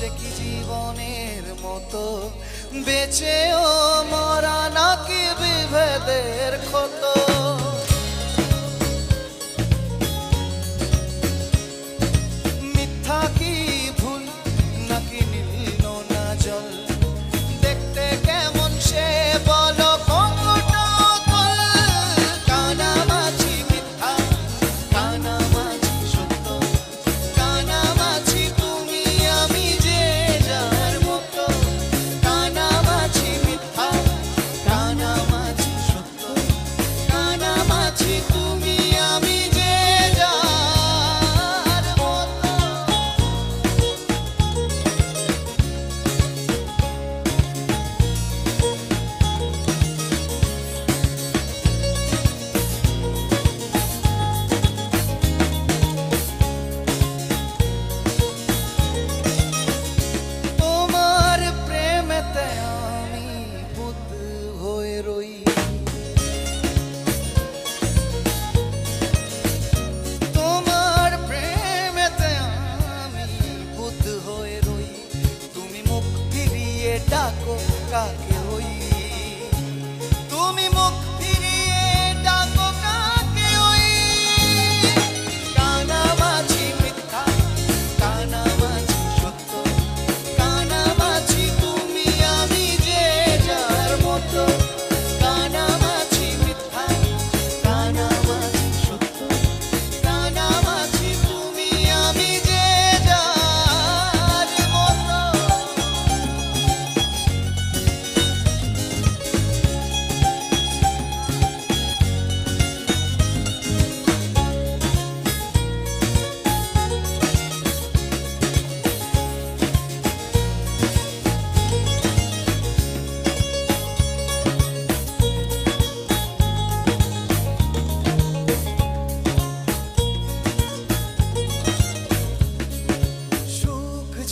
সে কি জীবনের মতো বেঁচেও মরা নাকি বিভেদের ক্ষত মিথ্যা কি ভুল নাকি নীল নোনা জল দেখতে কেমন সে বলো ডাকো কাকে ওই তুমি মুখ ফিরিয়ে ডাকো কাকে ওই কানামাছি মিথ্যা কানামাছি সত্য কানামাছি তুমি আমি যে যার মতো কানামাছি মিথ্যা কানামাছি সত্য কানামাছি তুমি আমি যে যার মতো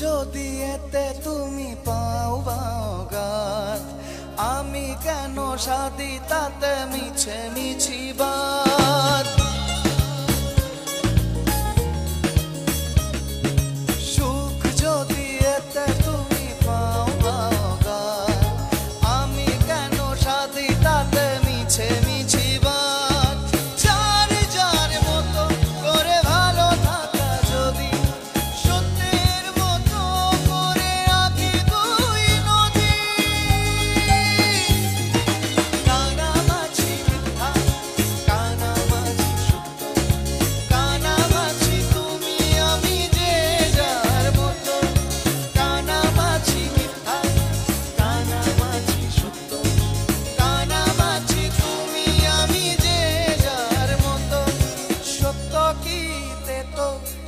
যদি এতে তুমি পাও বাগাত আমি কেন সাদি তাতে মিছে মিছি বাদ সুখ যদি এতে তুমি পাও বাগাত আমি কেন সাদি তাতে মিছে মিছি বাদ যার যার মতো করে ভালো থাকা যদি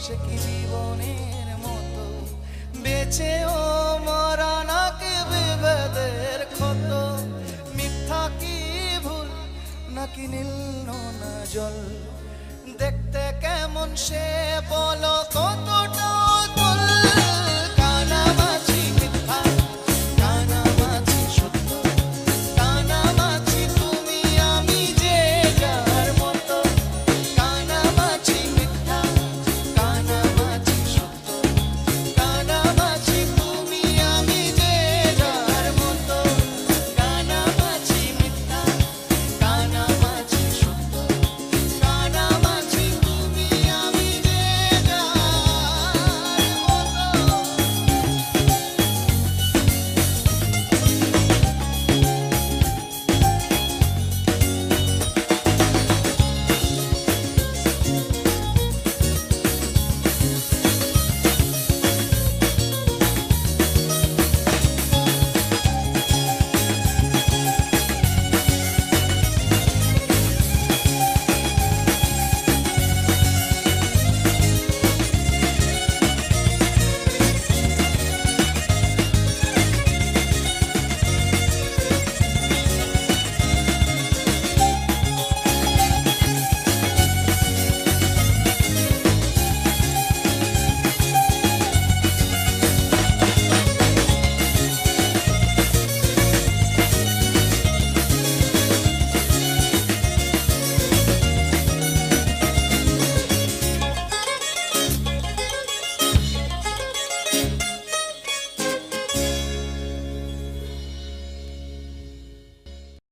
সে কি জীবনের মতো বেঁচেও মরা নাকি বিভেদের ক্ষত মিথ্যা কি ভুল নাকি নীল নোনা জল দেখতে কেমন সে বলো কতটা